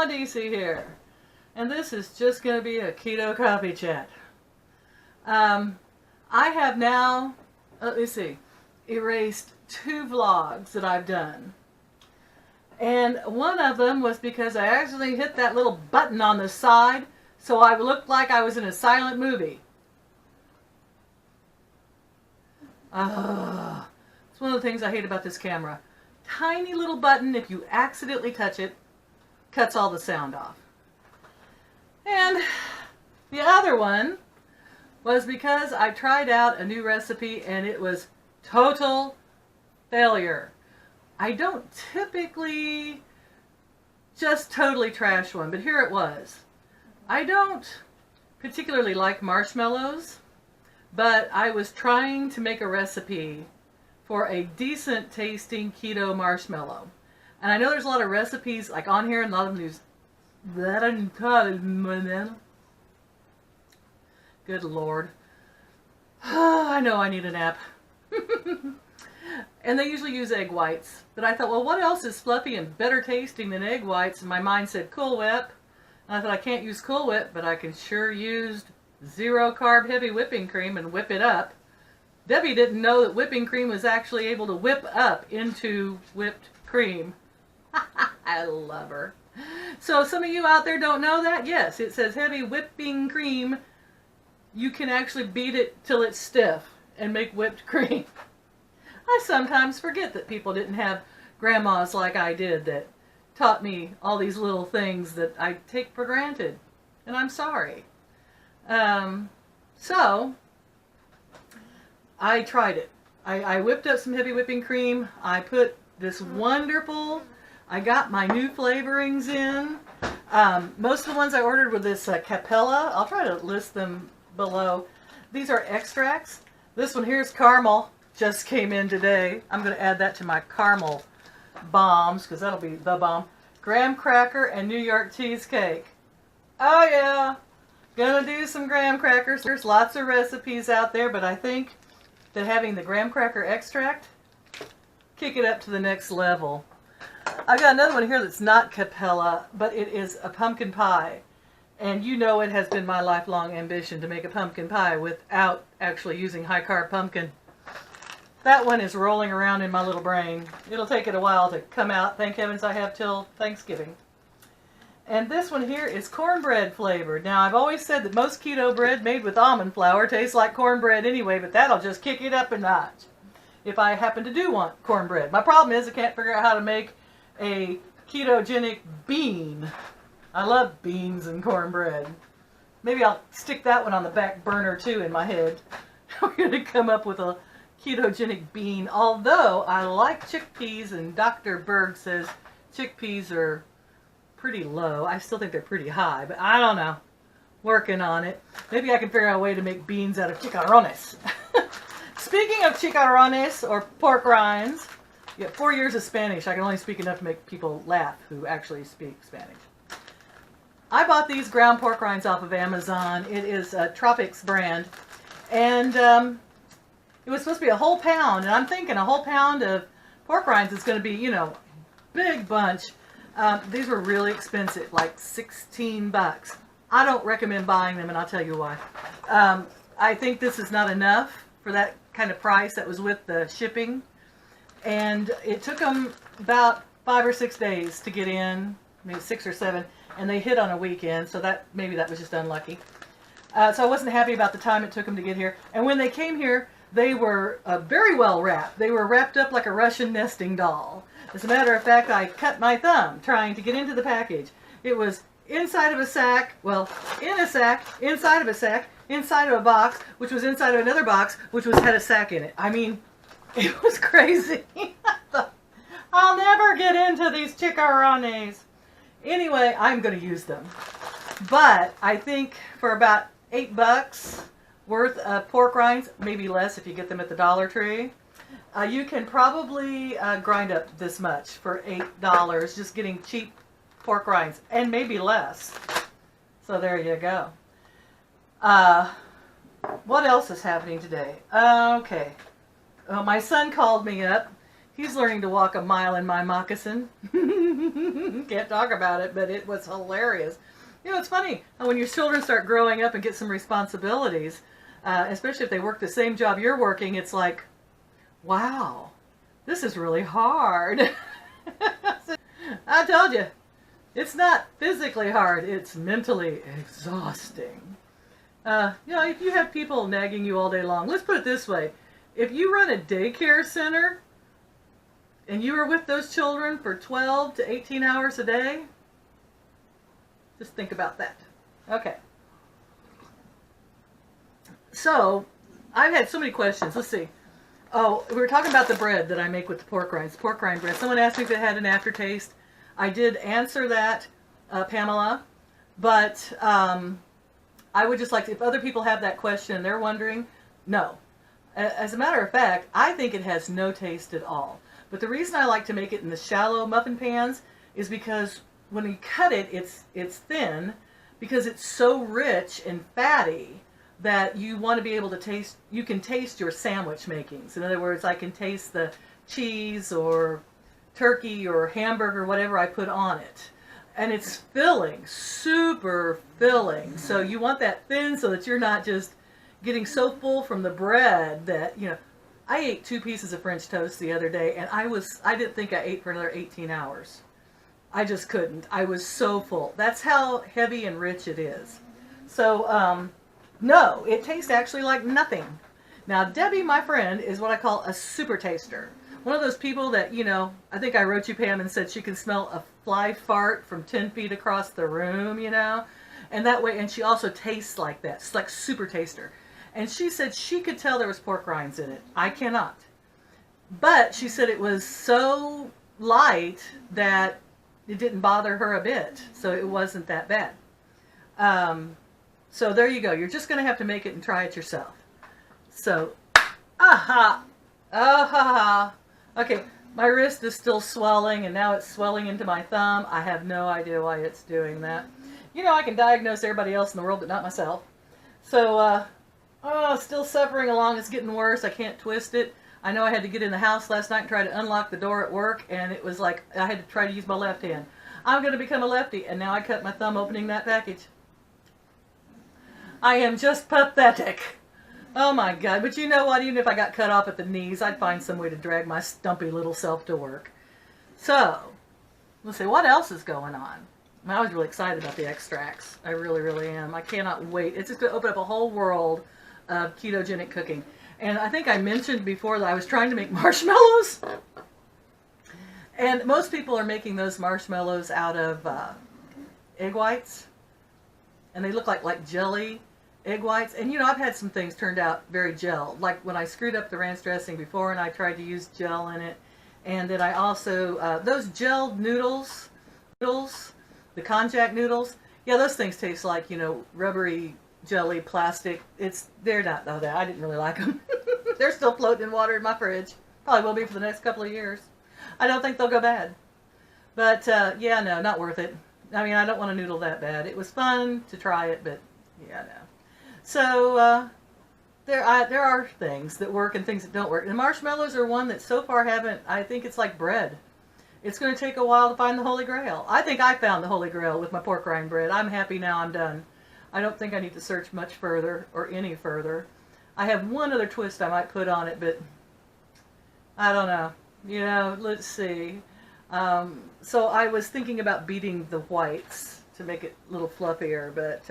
Grandma DC here, and this is just going to be a Keto Coffee Chat. I have now, let's see, erased 2 vlogs that I've done. And one of them was because I actually hit that little button on the side, so I looked like I was in a silent movie. It's one of the things I hate about this camera. Tiny little button, if you accidentally touch it, cuts all the sound off. And the other one was because I tried out a new recipe and it was total failure. I don't typically just totally trash one, but here it was. I don't particularly like marshmallows, but I was trying to make a recipe for a decent tasting keto marshmallow. And I know there's a lot of recipes like on here, and a lot of them use good Lord. I know I need a nap. And they usually use egg whites. But I thought, well, what else is fluffy and better tasting than egg whites? And my mind said Cool Whip. And I thought, I can't use Cool Whip, but I can sure use 0 carb heavy whipping cream and whip it up. Debbie didn't know that whipping cream was actually able to whip up into whipped cream. I love her. So some of you out there don't know that? Yes, it says heavy whipping cream. You can actually beat it till it's stiff and make whipped cream. I sometimes forget that people didn't have grandmas like I did that taught me all these little things that I take for granted. And I'm sorry. So I tried it. I whipped up some heavy whipping cream. I put this wonderful, I got my new flavorings in. Most of the ones I ordered were this Capella. I'll try to list them below. These are extracts. This one here is caramel. Just came in today. I'm going to add that to my caramel bombs because that'll be the bomb. Graham cracker and New York cheesecake. Oh yeah. Gonna do some graham crackers. There's lots of recipes out there, but I think that having the graham cracker extract, kick it up to the next level. I got another one here that's not Capella, but it is a pumpkin pie. And you know it has been my lifelong ambition to make a pumpkin pie without actually using high carb pumpkin. That one is rolling around in my little brain. It'll take it a while to come out. Thank heavens I have till Thanksgiving. And this one here is cornbread flavored. Now, I've always said that most keto bread made with almond flour tastes like cornbread anyway, but that'll just kick it up a notch if I happen to do want cornbread. My problem is I can't figure out how to make a ketogenic bean. I love beans and cornbread. Maybe I'll stick that one on the back burner too in my head. We're going to come up with a ketogenic bean, although I like chickpeas, and Dr. Berg says chickpeas are pretty low. I still think they're pretty high, but I don't know. Working on it. Maybe I can figure out a way to make beans out of chicharrones. Speaking of chicharrones, or pork rinds, you have 4 years of Spanish. I can only speak enough to make people laugh who actually speak Spanish. I bought these ground pork rinds off of Amazon. It is a Tropics brand, and it was supposed to be a whole pound, and I'm thinking a whole pound of pork rinds is going to be, you know, big bunch. These were really expensive, like $16. I don't recommend buying them, and I'll tell you why. I think this is not enough for that kind of price that was with the shipping. And it took them about 5 or 6 days to get in, maybe 6 or 7, and they hit on a weekend, so that maybe that was just unlucky. So I wasn't happy about the time it took them to get here. And when they came here, they were very well wrapped. They were wrapped up like a Russian nesting doll. As a matter of fact, I cut my thumb trying to get into the package. It was inside of a sack, well, in a sack, inside of a sack, inside of a box, which was inside of another box, which had a sack in it. I mean, it was crazy. I'll never get into these chicharrones. Anyway, I'm going to use them. But I think for about $8 worth of pork rinds, maybe less if you get them at the Dollar Tree, you can probably grind up this much for $8, just getting cheap pork rinds, and maybe less. So there you go. What else is happening today? Okay. My son called me up. He's learning to walk a mile in my moccasin. Can't talk about it, but it was hilarious. You know, it's funny when your children start growing up and get some responsibilities, especially if they work the same job you're working, it's like, wow, this is really hard. I told you, it's not physically hard, it's mentally exhausting. You know, if you have people nagging you all day long, let's put it this way. If you run a daycare center and you are with those children for 12 to 18 hours a day, just think about that. Okay. So, I've had so many questions. Let's see. Oh, we were talking about the bread that I make with the pork rinds. Pork rind bread. Someone asked me if it had an aftertaste. I did answer that, Pamela. But I would just like to, if other people have that question and they're wondering, no. As a matter of fact, I think it has no taste at all. But the reason I like to make it in the shallow muffin pans is because when you cut it, it's thin because it's so rich and fatty that you want to be able to taste, you can taste your sandwich makings. In other words, I can taste the cheese or turkey or hamburger, whatever I put on it. And it's filling, super filling. So you want that thin so that you're not just getting so full from the bread that, you know, I ate 2 pieces of French toast the other day and I didn't think I ate for another 18 hours. I just couldn't. I was so full. That's how heavy and rich it is. So, no, it tastes actually like nothing. Now, Debbie, my friend, is what I call a super taster. One of those people that, you know, I think I wrote you, Pam, and said she can smell a fly fart from 10 feet across the room, you know. And that way, and she also tastes like that. It's like super taster. And she said she could tell there was pork rinds in it. I cannot. But she said it was so light that it didn't bother her a bit, so it wasn't that bad. So there you go. You're just going to have to make it and try it yourself. So, aha! Ah-ha-ha! Okay, my wrist is still swelling, and now it's swelling into my thumb. I have no idea why it's doing that. You know, I can diagnose everybody else in the world, but not myself. So, still suffering along. It's getting worse. I can't twist it. I know I had to get in the house last night and try to unlock the door at work, and it was like I had to try to use my left hand. I'm going to become a lefty, and now I cut my thumb opening that package. I am just pathetic. Oh my God. But you know what? Even if I got cut off at the knees, I'd find some way to drag my stumpy little self to work. So, let's see. What else is going on? I was really excited about the extracts. I really, really am. I cannot wait. It's just going to open up a whole world of ketogenic cooking. And I think I mentioned before that I was trying to make marshmallows. And most people are making those marshmallows out of egg whites. And they look like jelly egg whites. And you know, I've had some things turned out very gel. Like when I screwed up the ranch dressing before and I tried to use gel in it. And then I also, those gelled noodles, the konjac noodles, yeah, those things taste like, you know, rubbery jelly plastic. They're not though that. I didn't really like them. They're still floating in water in my fridge. Probably will be for the next couple of years. I don't think they'll go bad. But yeah, no, not worth it. I mean, I don't want a noodle that bad. It was fun to try it, but yeah, no. So there are things that work and things that don't work. And marshmallows are one that so far haven't. I think it's like bread. It's going to take a while to find the Holy Grail. I think I found the Holy Grail with my pork rind bread. I'm happy now. I'm done. I don't think I need to search much further or any further. I have one other twist I might put on it, but I don't know. You know, let's see. So I was thinking about beating the whites to make it a little fluffier, but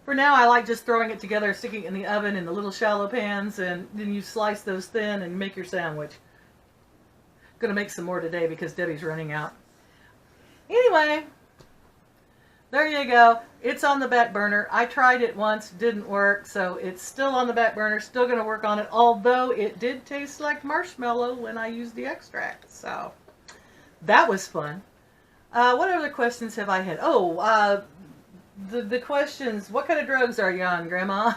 for now I like just throwing it together, sticking it in the oven in the little shallow pans, and then you slice those thin and make your sandwich. Gonna make some more today because Debbie's running out. Anyway, there you go. It's on the back burner. I tried it once, didn't work, so it's still on the back burner, still going to work on it, although it did taste like marshmallow when I used the extract. So, that was fun. What other questions have I had? Oh, the questions, what kind of drugs are you on, Grandma?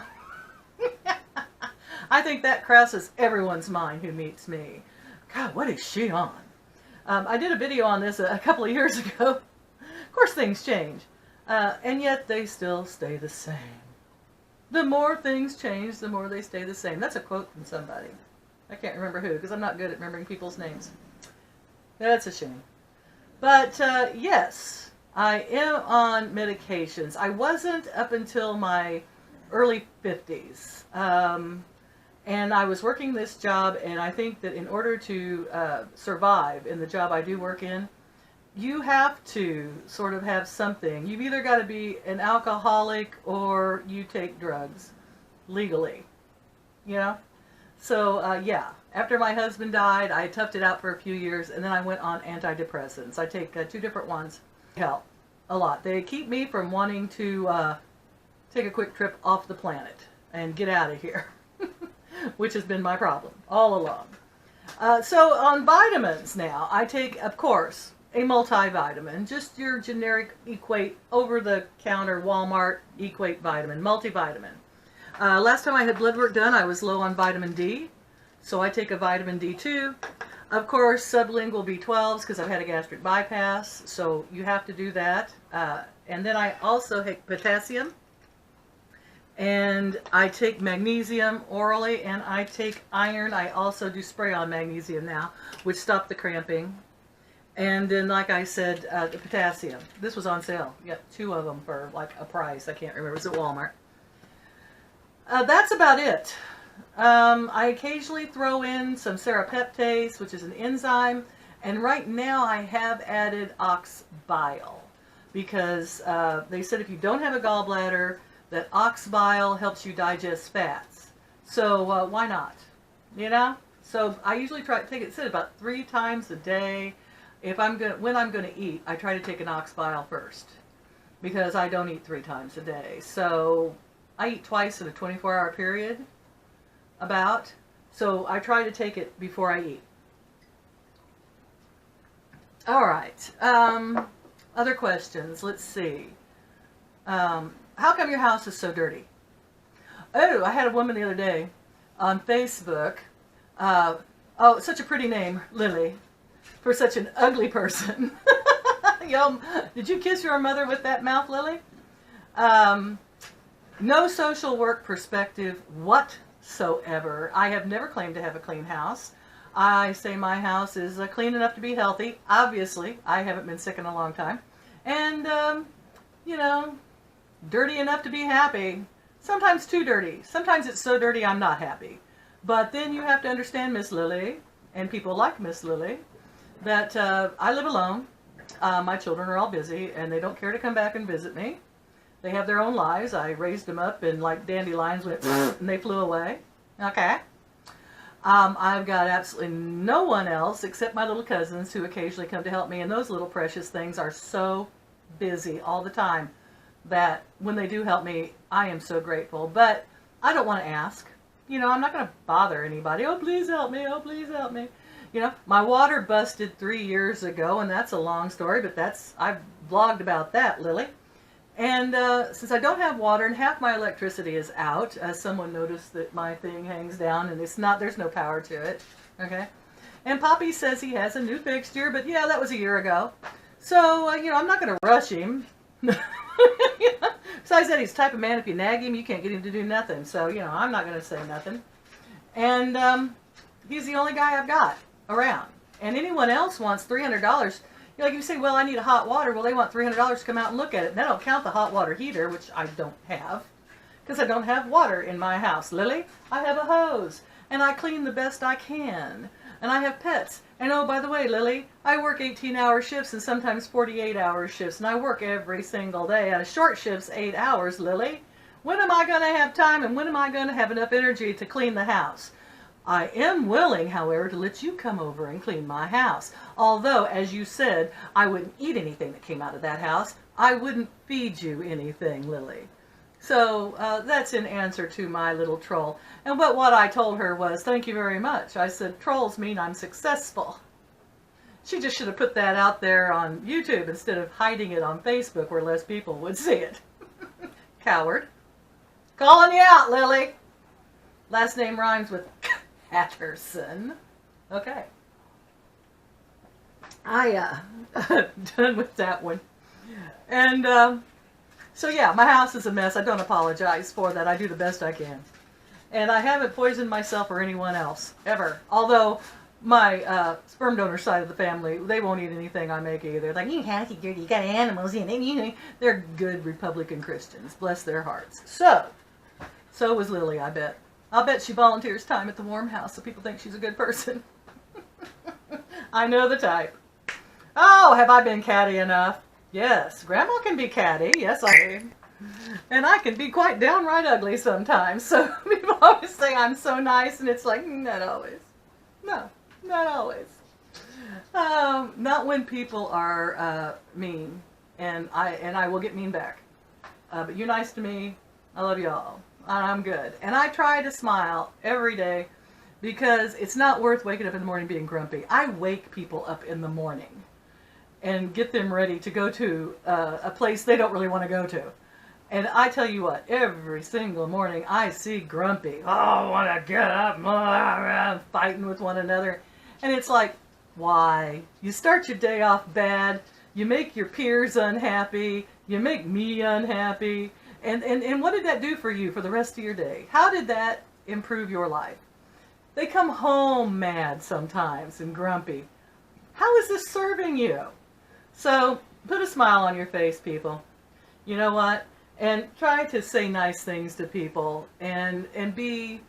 I think that crosses everyone's mind who meets me. God, what is she on? I did a video on this a couple of years ago. Of course, things change. And yet they still stay the same. The more things change, the more they stay the same. That's a quote from somebody. I can't remember who, because I'm not good at remembering people's names. That's a shame. But yes, I am on medications. I wasn't up until my early 50s. And I was working this job, and I think that in order to survive in the job I do work in, you have to sort of have something. You've either got to be an alcoholic or you take drugs legally, you know? So, yeah, after my husband died, I toughed it out for a few years, and then I went on antidepressants. I take 2 different ones. Help a lot. They keep me from wanting to take a quick trip off the planet and get out of here, which has been my problem all along. So on vitamins now, I take, of course, a multivitamin, just your generic equate, over-the-counter Walmart equate vitamin, multivitamin. Last time I had blood work done, I was low on vitamin D, so I take a vitamin D2. Of course, sublingual B12s, because I've had a gastric bypass, so you have to do that. And then I also take potassium, and I take magnesium orally, and I take iron. I also do spray on magnesium now, which stopped the cramping. And then, like I said, the potassium. This was on sale. Yep, 2 of them for like a price. I can't remember. It was at Walmart. That's about it. I occasionally throw in some serapeptase, which is an enzyme. And right now I have added ox bile because they said if you don't have a gallbladder, that ox bile helps you digest fats. So why not? You know? So I usually try to take it, said about 3 times a day. When I'm gonna eat, I try to take an ox bile first because I don't eat 3 times a day. So I eat twice in a 24-hour period, about. So I try to take it before I eat. All right. Other questions. Let's see. How come your house is so dirty? Oh, I had a woman the other day on Facebook. Oh, such a pretty name, Lilly, for such an ugly person. Yo, did you kiss your mother with that mouth, Lilly? No social work perspective whatsoever. I have never claimed to have a clean house. I say my house is clean enough to be healthy. Obviously, I haven't been sick in a long time. And, you know, dirty enough to be happy. Sometimes too dirty. Sometimes it's so dirty I'm not happy. But then you have to understand, Miss Lilly, and people like Miss Lilly, that I live alone. My children are all busy, and they don't care to come back and visit me. They have their own lives. I raised them up, and like dandelions went and they flew away. Okay. I've got absolutely no one else except my little cousins who occasionally come to help me, and those little precious things are so busy all the time that when they do help me, I am so grateful. But I don't want to ask. You know, I'm not going to bother anybody. Oh, please help me. Oh, please help me. You know, my water busted 3 years ago, and that's a long story, but I've vlogged about that, Lily. And since I don't have water and half my electricity is out, someone noticed that my thing hangs down and there's no power to it, okay? And Poppy says he has a new fixture, but yeah, that was a year ago. So, you know, I'm not going to rush him. Besides that, he's the type of man, if you nag him, you can't get him to do nothing. So, you know, I'm not going to say nothing. And he's the only guy I've got around. And anyone else wants $300. Like you say, well, I need a hot water. Well, they want $300 to come out and look at it. And they don't count the hot water heater, which I don't have, because I don't have water in my house. Lily, I have a hose, and I clean the best I can. And I have pets. And oh, by the way, Lily, I work 18-hour shifts and sometimes 48-hour shifts, and I work every single day. And a short shift's 8 hours, Lily. When am I going to have time, and when am I going to have enough energy to clean the house? I am willing, however, to let you come over and clean my house. Although, as you said, I wouldn't eat anything that came out of that house. I wouldn't feed you anything, Lily. So that's in answer to my little troll. And what I told her was, thank you very much. I said, trolls mean I'm successful. She just should have put that out there on YouTube instead of hiding it on Facebook where less people would see it. Coward. Calling you out, Lily. Last name rhymes with Patterson. Okay. I done with that one. And so yeah, my house is a mess. I don't apologize for that. I do the best I can. And I haven't poisoned myself or anyone else, ever. Although, my sperm donor side of the family, they won't eat anything I make either. Like, you have to do, you got animals in it. They're good Republican Christians. Bless their hearts. So was Lily, I bet. I'll bet she volunteers time at the warm house so people think she's a good person. I know the type. Oh, have I been catty enough? Yes, Grandma can be catty. Yes, I do. And I can be quite downright ugly sometimes. So people always say I'm so nice, and it's like, not always. No, not always. Not when people are mean, and I will get mean back. But you're nice to me. I love y'all. I'm good. And I try to smile every day because it's not worth waking up in the morning being grumpy. I wake people up in the morning and get them ready to go to a place they don't really want to go to. And I tell you what, every single morning I see grumpy. Oh, I want to get up, fighting with one another. And it's like, why? You start your day off bad. You make your peers unhappy. You make me unhappy. And what did that do for you for the rest of your day? How did that improve your life? They come home mad sometimes and grumpy. How is this serving you? So put a smile on your face, people. You know what? And try to say nice things to people and be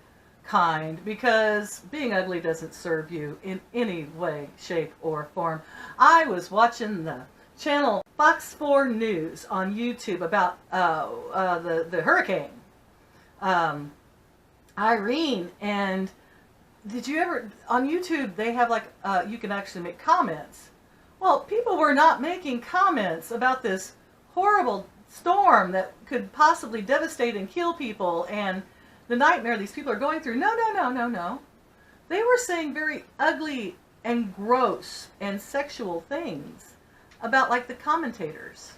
kind, because being ugly doesn't serve you in any way, shape, or form. I was watching the channel Fox 4 News on YouTube about the hurricane Irene, and did you ever, on YouTube they have like you can actually make comments. Well, people were not making comments about this horrible storm that could possibly devastate and kill people and the nightmare these people are going through. No. They were saying very ugly and gross and sexual things about, like, the commentators,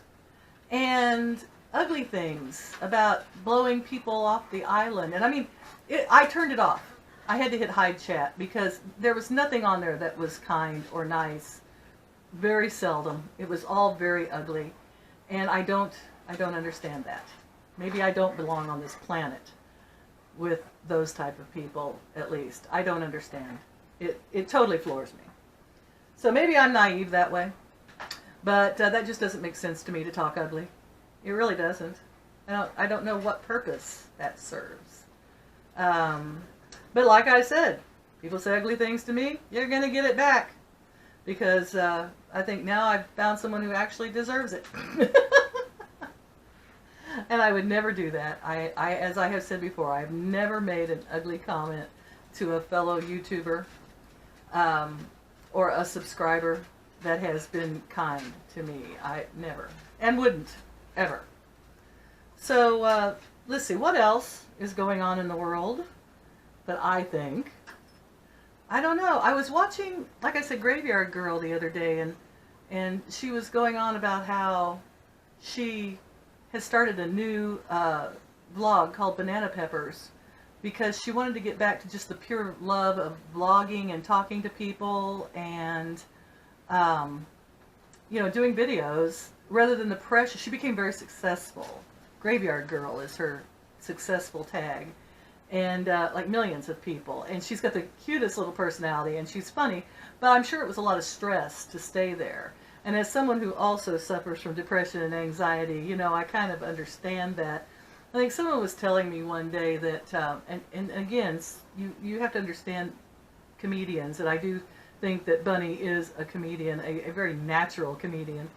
and ugly things about blowing people off the island. And I mean, I turned it off. I had to hit hide chat because there was nothing on there that was kind or nice. Very seldom. It was all very ugly. And I don't understand that. Maybe I don't belong on this planet with those type of people, at least. I don't understand. It totally floors me. So maybe I'm naive that way. But that just doesn't make sense to me to talk ugly. It really doesn't. I don't know what purpose that serves. But like I said, people say ugly things to me, you're going to get it back. Because I think now I've found someone who actually deserves it. And I would never do that. As I have said before, I've never made an ugly comment to a fellow YouTuber or a subscriber that has been kind to me. I never. And wouldn't. Ever. So, let's see. What else is going on in the world that I think? I don't know. I was watching, like I said, Graveyard Girl the other day, and she was going on about how she has started a new vlog called Banana Peppers because she wanted to get back to just the pure love of vlogging and talking to people and, you know, doing videos rather than the pressure. She became very successful. Graveyard Girl is her successful tag. And like millions of people, and she's got the cutest little personality, and she's funny, but I'm sure it was a lot of stress to stay there. And as someone who also suffers from depression and anxiety, you know, I kind of understand that. I think someone was telling me one day that, and again, you have to understand comedians, and I do think that Bunny is a comedian, a very natural comedian.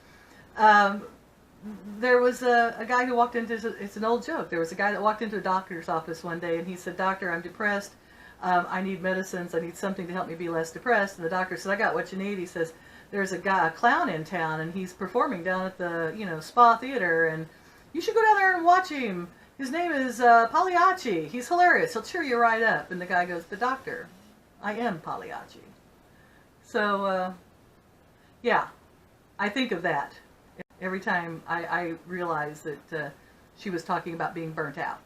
There was a guy who walked into, it's an old joke, there was a guy that walked into a doctor's office one day and he said, "Doctor, I'm depressed, I need medicines, I need something to help me be less depressed." And the doctor said, "I got what you need." He says, "There's a clown in town and he's performing down at the, you know, Spa Theater, and you should go down there and watch him. His name is Pagliacci. He's hilarious, he'll cheer you right up." And the guy goes, "But doctor, I am Pagliacci." So, yeah, I think of that every time I realized that she was talking about being burnt out.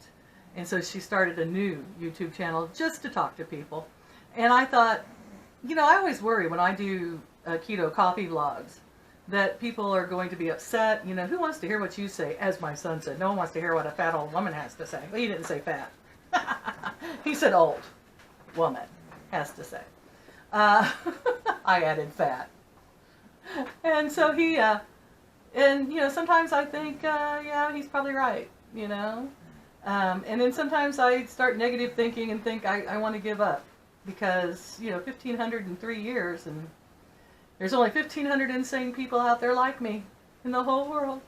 And so she started a new YouTube channel just to talk to people. And I thought, you know, I always worry when I do keto coffee vlogs that people are going to be upset. You know, who wants to hear what you say? As my son said, no one wants to hear what a fat old woman has to say. Well, he didn't say fat. He said old woman has to say. I added fat. And so he, and you know, sometimes I think, yeah, he's probably right, you know. And then sometimes I start negative thinking and think I want to give up because, you know, 1,503 years and there's only 1,500 insane people out there like me in the whole world.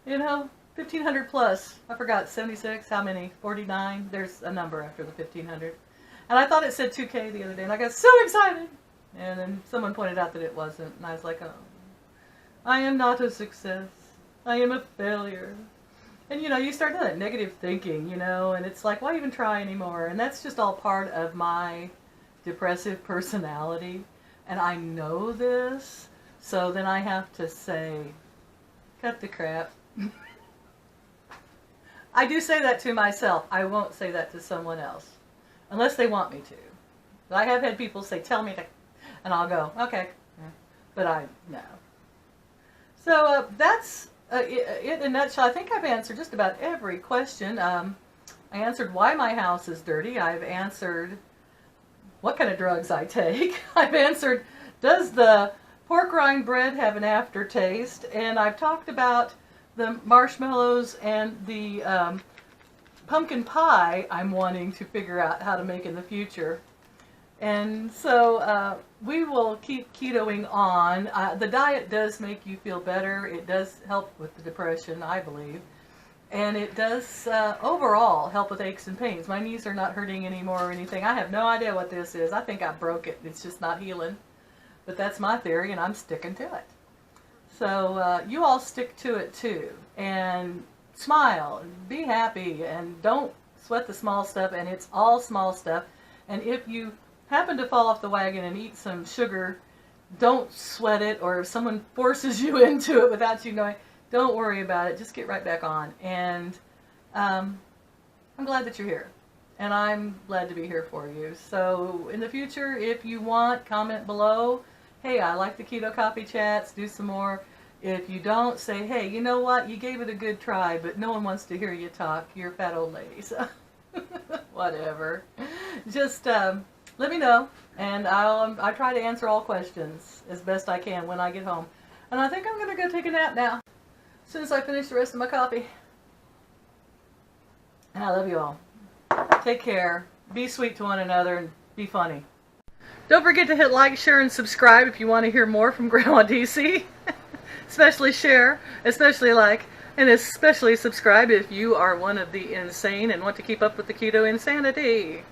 You know, 1,500 plus. I forgot, 76, how many? 49? There's a number after the 1,500. And I thought it said 2K the other day and I got so excited. And then someone pointed out that it wasn't. And I was like, oh, I am not a success. I am a failure. And, you know, you start doing that negative thinking, you know, and it's like, why even try anymore? And that's just all part of my depressive personality. And I know this, so then I have to say, cut the crap. I do say that to myself. I won't say that to someone else, unless they want me to. But I have had people say, tell me to, and I'll go, okay. But no. So that's it in a nutshell. I think I've answered just about every question. I answered why my house is dirty. I've answered what kind of drugs I take. I've answered, does the pork rind bread have an aftertaste? And I've talked about the marshmallows and the pumpkin pie I'm wanting to figure out how to make in the future. And so we will keep ketoing on. The diet does make you feel better. It does help with the depression, I believe. And it does overall help with aches and pains. My knees are not hurting anymore or anything. I have no idea what this is. I think I broke it. It's just not healing. But that's my theory, and I'm sticking to it. So you all stick to it too. And smile, and be happy, and don't sweat the small stuff. And it's all small stuff. And if you happen to fall off the wagon and eat some sugar, don't sweat it. Or if someone forces you into it without you knowing, don't worry about it. Just get right back on. And I'm glad that you're here. And I'm glad to be here for you. So in the future, if you want, comment below. Hey, I like the Keto Coffee Chats. Do some more. If you don't, say, hey, you know what? You gave it a good try, but no one wants to hear you talk. You're a fat old lady. So whatever. Just let me know. And I try to answer all questions as best I can when I get home. And I think I'm going to go take a nap now, as soon as I finish the rest of my coffee. And I love you all. Take care. Be sweet to one another and be funny. Don't forget to hit like, share, and subscribe if you want to hear more from Grandma DC. Especially share, especially like, and especially subscribe if you are one of the insane and want to keep up with the keto insanity.